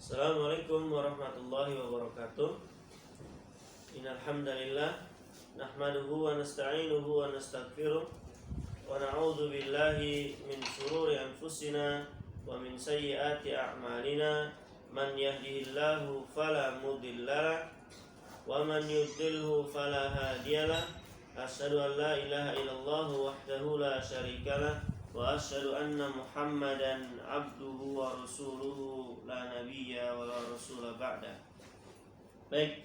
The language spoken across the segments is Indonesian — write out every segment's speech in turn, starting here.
Assalamualaikum warahmatullahi wabarakatuh. Innal hamdalillah nahmaduhu wa nasta'inuhu wa nastaghfiruh wa na'udzu billahi min shururi anfusina wa min sayyiati a'malina. Man yahdihillahu fala mudhillalah wa man yudlilhu fala hadiyalah. Asyhadu an la ilaha illallah wahdahu la syarikalah wa asyhadu anna Muhammadan abduhu wa rasuluhu la nabiyya wa la rasula ba'da. Baik,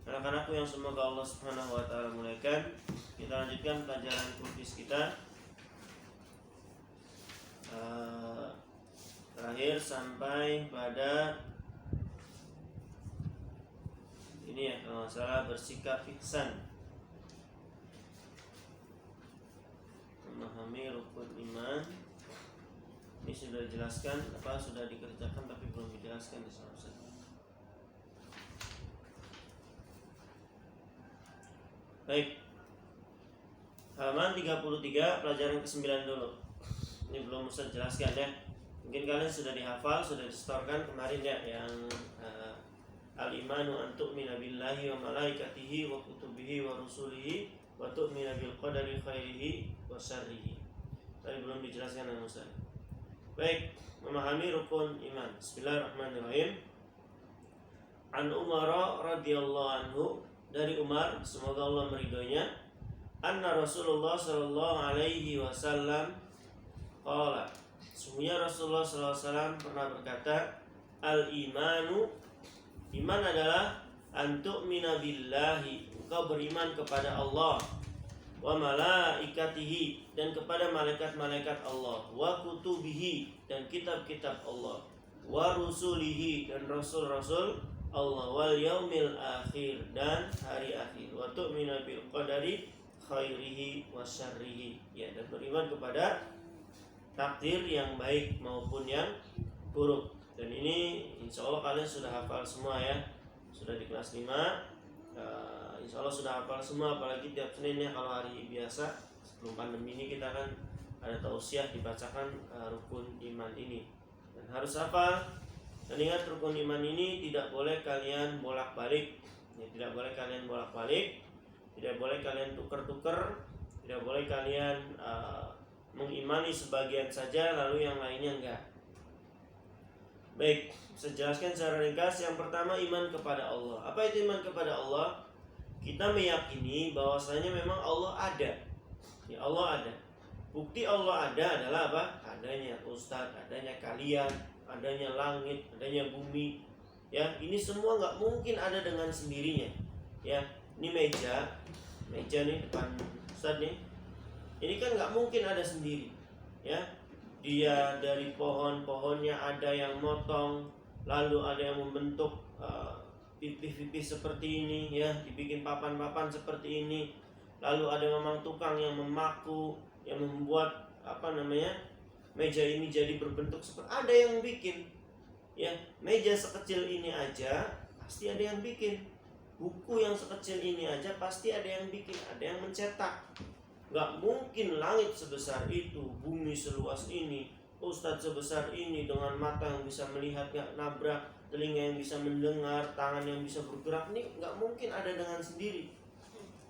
anak-anakku yang semoga Allah Subhanahu wa taala muliakan, kita lanjutkan pelajaran kultus kita. Terakhir sampai pada ini ya, kalau nggak salah, bersikap ihsan, memahami rukun iman. Ini sudah dijelaskan, sudah dikerjakan tapi belum dijelaskan di sana. Baik, halaman 33 pelajaran ke-9 dulu. Ini belum usah jelaskan ya. Mungkin kalian sudah dihafal, sudah disetorkan kemarin ya, yang al-imanu an tu'mina billahi wa malaikatihi wa kutubihi wa rusulihi wa tu'mina bil qadari khairihi wa syarrihi. Tadi belum dijelaskan dengan Ustaz. Baik, memahami rukun iman. Bismillahirrahmanirrahim. An Umar radhiyallahu anhu, dari Umar, semoga Allah meridhoinya, anna Rasulullah sallallahu alaihi wasallam qala, sesungguhnya Rasulullah sallallahu alaihi wasallam pernah berkata, al-imanu, iman adalah antu'mina billahi, engkau beriman kepada Allah, wa malaikatihi, dan kepada malaikat-malaikat Allah, wa kutubihi, dan kitab-kitab Allah, wa rusulihi, dan rasul-rasul Allah, wal yaumil akhir, dan hari akhir, wa tu'mina bil qadari khairihi wa syarrihi, ya, dan beriman kepada takdir yang baik maupun yang buruk. Dan ini insya Allah kalian sudah hafal semua ya, sudah di kelas 5, insya Allah sudah hafal semua. Apalagi tiap Senin ya, kalau hari biasa sebelum pandemi ini kita kan ada tausiah dibacakan rukun iman ini, dan harus hafal. Dan ingat, rukun iman ini tidak boleh kalian bolak-balik ya, tidak boleh kalian bolak-balik, tidak boleh kalian tuker-tuker, tidak boleh kalian mengimani sebagian saja lalu yang lainnya enggak. Baik, saya jelaskan secara ringkas. Yang pertama, iman kepada Allah. Apa itu iman kepada Allah? Kita meyakini bahwasanya memang Allah ada. Ya, Allah ada. Bukti Allah ada adalah apa? Adanya Ustadz, adanya kalian, adanya langit, adanya bumi. Ya, ini semua nggak mungkin ada dengan sendirinya. Ya, ini meja nih depan Ustadz nih. Ini kan nggak mungkin ada sendiri. Ya, dia dari pohonnya ada yang motong, lalu ada yang membentuk pipih-pipih seperti ini ya, dibikin papan-papan seperti ini, lalu ada memang tukang yang memaku, yang membuat meja ini jadi berbentuk seperti, ada yang bikin ya. Meja sekecil ini aja pasti ada yang bikin, buku yang sekecil ini aja pasti ada yang bikin, ada yang mencetak. Gak mungkin langit sebesar itu, bumi seluas ini, Ustadz sebesar ini dengan mata yang bisa melihat gak nabrak, telinga yang bisa mendengar, tangan yang bisa bergerak, ini gak mungkin ada dengan sendiri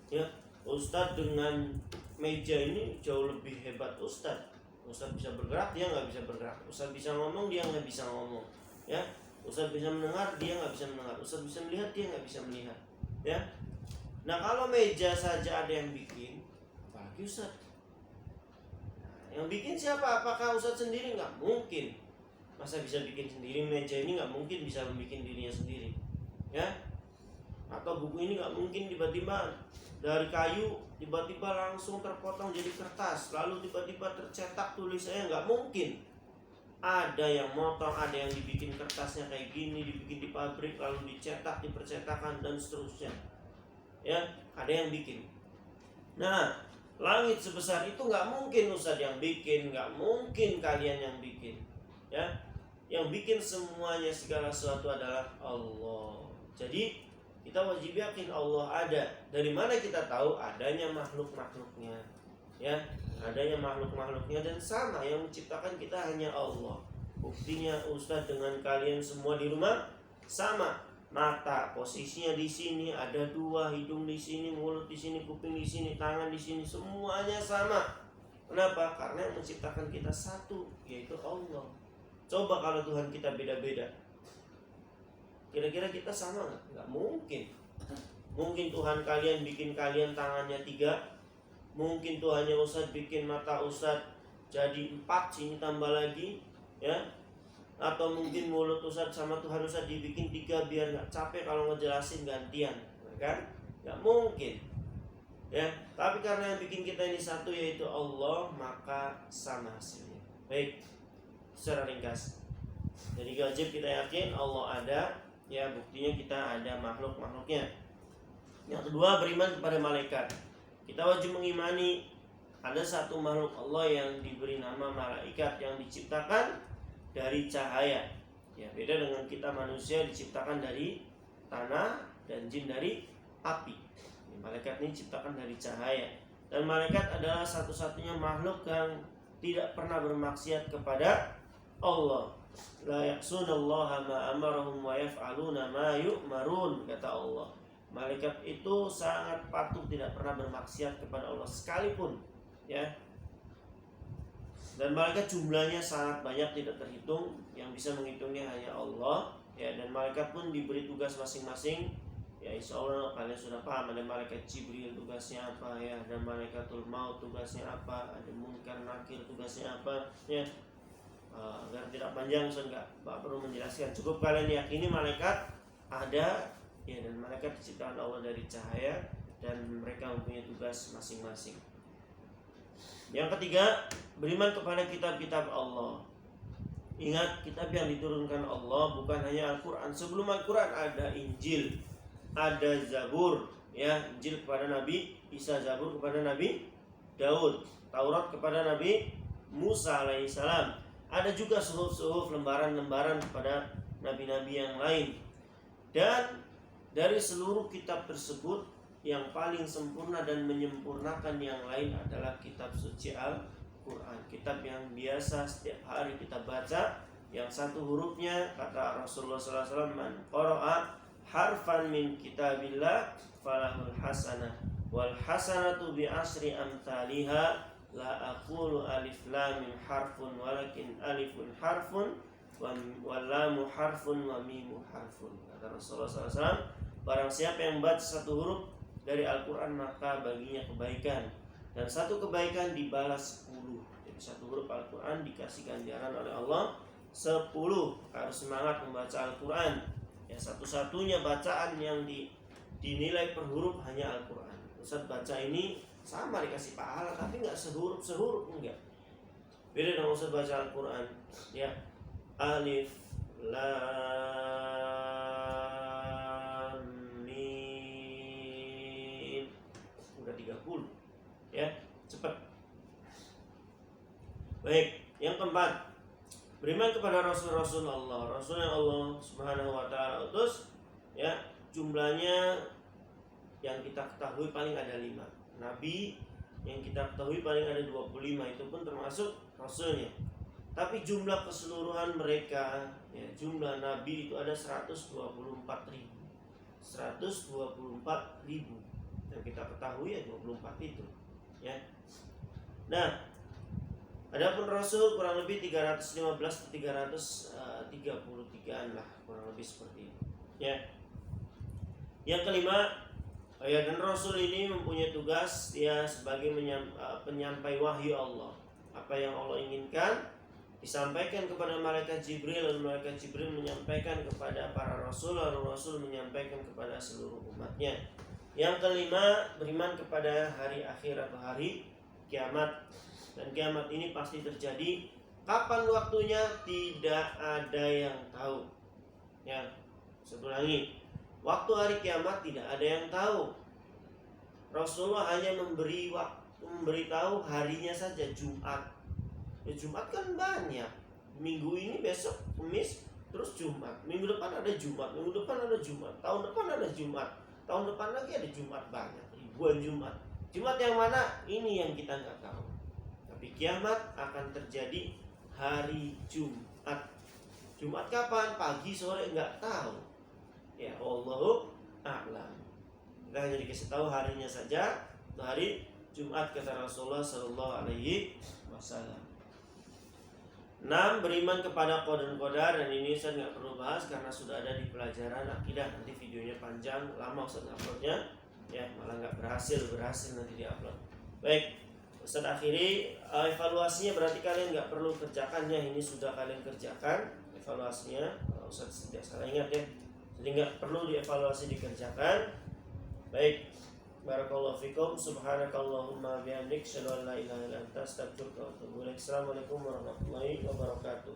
ya. Ustadz dengan meja ini jauh lebih hebat Ustadz. Ustadz bisa bergerak, dia gak bisa bergerak. Ustadz bisa ngomong, dia gak bisa ngomong ya. Ustadz bisa mendengar, dia gak bisa mendengar. Ustadz bisa melihat, dia gak bisa melihat ya. Nah, kalau meja saja ada yang bikin, apalagi Ustadz. Yang bikin siapa? Apakah Ustadz sendiri? Nggak mungkin. Masa bisa bikin sendiri? Meja ini nggak mungkin bisa membuat dirinya sendiri ya. Atau buku ini nggak mungkin tiba-tiba dari kayu tiba-tiba langsung terpotong jadi kertas, lalu tiba-tiba tercetak tulisannya. Nggak mungkin. Ada yang motong, ada yang dibikin kertasnya kayak gini, dibikin di pabrik, lalu dicetak di percetakan dan seterusnya ya. Ada yang bikin. Nah, langit sebesar itu nggak mungkin Ustadz yang bikin, nggak mungkin kalian yang bikin ya. Yang bikin semuanya, segala sesuatu adalah Allah. Jadi kita wajib yakin Allah ada. Dari mana kita tahu? Adanya makhluk-makhluknya ya, adanya makhluk-makhluknya, dan sama yang menciptakan kita hanya Allah. Buktinya Ustadz dengan kalian semua di rumah sama. Mata posisinya di sini, ada dua, hidung di sini, mulut di sini, kuping di sini, tangan di sini, semuanya sama. Kenapa? Karena yang menciptakan kita satu, yaitu Allah. Coba kalau Tuhan kita beda-beda, kira-kira kita sama nggak? Nggak mungkin. Mungkin Tuhan kalian bikin kalian tangannya 3, mungkin Tuhannya Ustadz bikin mata Ustadz jadi 4, sini tambah lagi, ya. Atau mungkin mulut Ustadz sama Tuhan Ustadz dibikin 3 biar nggak capek kalau ngejelasin gantian, kan? Nggak mungkin, ya. Tapi karena yang bikin kita ini satu, yaitu Allah, maka sama hasilnya. Baik, secara ringkas, jadi wajib kita yakin Allah ada, ya. Buktinya kita ada makhluk-makhluknya. Yang kedua, beriman kepada malaikat. Kita wajib mengimani ada satu makhluk Allah yang diberi nama malaikat, yang diciptakan dari cahaya. Ya, beda dengan kita manusia diciptakan dari tanah dan jin dari api. Malaikat ini diciptakan dari cahaya. Dan malaikat adalah satu-satunya makhluk yang tidak pernah bermaksiat kepada Allah. La ya'sunallaha ma amarahum wa yaf'aluna ma yu'marun, kata Allah. Malaikat itu sangat patuh, tidak pernah bermaksiat kepada Allah sekalipun, ya. Dan malaikat jumlahnya sangat banyak, tidak terhitung. Yang bisa menghitungnya hanya Allah, ya. Dan malaikat pun diberi tugas masing-masing. Ya, insya Allah kalian sudah paham. Ada malaikat Jibril tugasnya apa, ya. Ada malaikatul maut tugasnya apa. Ada munkar nakir tugasnya apa, ya. Agar tidak panjang, saya nggak perlu menjelaskan. Cukup kalian yakini malaikat ada, ya. Dan malaikat diciptakan Allah dari cahaya, dan mereka mempunyai tugas masing-masing. Yang ketiga, beriman kepada kitab-kitab Allah. Ingat, kitab yang diturunkan Allah bukan hanya Al-Quran. Sebelum Al-Quran ada Injil, ada Zabur, ya. Injil kepada Nabi Isa, Zabur kepada Nabi Daud, Taurat kepada Nabi Musa alaihissalam. Ada juga suhuf-suhuf, lembaran-lembaran kepada nabi-nabi yang lain. Dan dari seluruh kitab tersebut, yang paling sempurna dan menyempurnakan yang lain adalah kitab suci Al-Quran. Kitab yang biasa setiap hari kita baca, yang satu hurufnya, kata Rasulullah SAW, man qara'a harfan min kitabillah falahul hasanah wal hasanatu bi asri amthaliha la aqulu alif lam mim harfun walakin alifun harfun wa lamu harfun wa mimu harfun. Kata Rasulullah SAW, barang siapa yang baca satu huruf dari Al-Quran maka baginya kebaikan, dan satu kebaikan dibalas 10. Jadi satu huruf Al-Quran dikasih ganjaran oleh Allah 10. Harus semangat membaca Al-Quran, ya. Satu-satunya bacaan yang dinilai per huruf hanya Al-Quran. Ustaz baca ini sama dikasih pahala, tapi nggak sehuruf, enggak. Beda dengan Ustaz baca Al-Quran, ya. Alif Lam Mim, udah 30, ya, cepat. Baik, yang keempat, beriman kepada Rasul-Rasul Allah, Rasul yang Allah Subhanahu wa Ta'ala utus, ya. Jumlahnya yang kita ketahui paling ada 5. Nabi yang kita ketahui paling ada 25, itu pun termasuk Rasulnya. Tapi jumlah keseluruhan mereka, ya, jumlah Nabi itu ada 124.000. 124.000 yang kita ketahui, ya 24 itu, ya. Nah, adapun Rasul kurang lebih 315 ke 333-an lah, kurang lebih seperti itu, ya. Yang kelima, ya, dan Rasul ini mempunyai tugas, ya, sebagai penyampai wahyu Allah. Apa yang Allah inginkan disampaikan kepada malaikat Jibril, lalu malaikat Jibril menyampaikan kepada para rasul, lalu Rasul menyampaikan kepada seluruh umatnya. Yang kelima, beriman kepada hari akhir atau hari kiamat. Dan kiamat ini pasti terjadi. Kapan waktunya tidak ada yang tahu, ya. Saya ulangi, waktu hari kiamat tidak ada yang tahu. Rasulullah hanya memberitahu harinya saja, Jumat. Ya, Jumat kan banyak. Minggu ini, besok Kamis, terus Jumat. Minggu depan ada Jumat, minggu depan ada Jumat, tahun depan ada Jumat, tahun depan lagi ada Jumat, banyak, ribuan Jumat. Jumat yang mana? Ini yang kita nggak tahu. Tapi kiamat akan terjadi hari Jumat. Jumat. Jumat kapan? Pagi, sore, nggak tahu. Ya, wallahu a'lam. Kita hanya dikasih tahu harinya saja, itu hari Jumat kata Rasulullah Sallallahu Alaihi Wasallam. 6. Beriman kepada qada dan qadar, dan ini Ustaz nggak perlu bahas karena sudah ada di pelajaran akidah. Nanti videonya panjang, lama Ustaz uploadnya, ya malah nggak berhasil nanti diupload. Baik, Ustaz akhiri evaluasinya, berarti kalian nggak perlu kerjakan ya, ini sudah kalian kerjakan evaluasinya. Ustaz tidak salah ingat ya, jadi nggak perlu dievaluasi, dikerjakan. Baik, barakallahu fikum, subhanakallahumma bihamdik, asyhadu an la ilaha illa anta, astaghfiruka wa atubu ilaik. Assalamualaikum warahmatullahi wabarakatuh.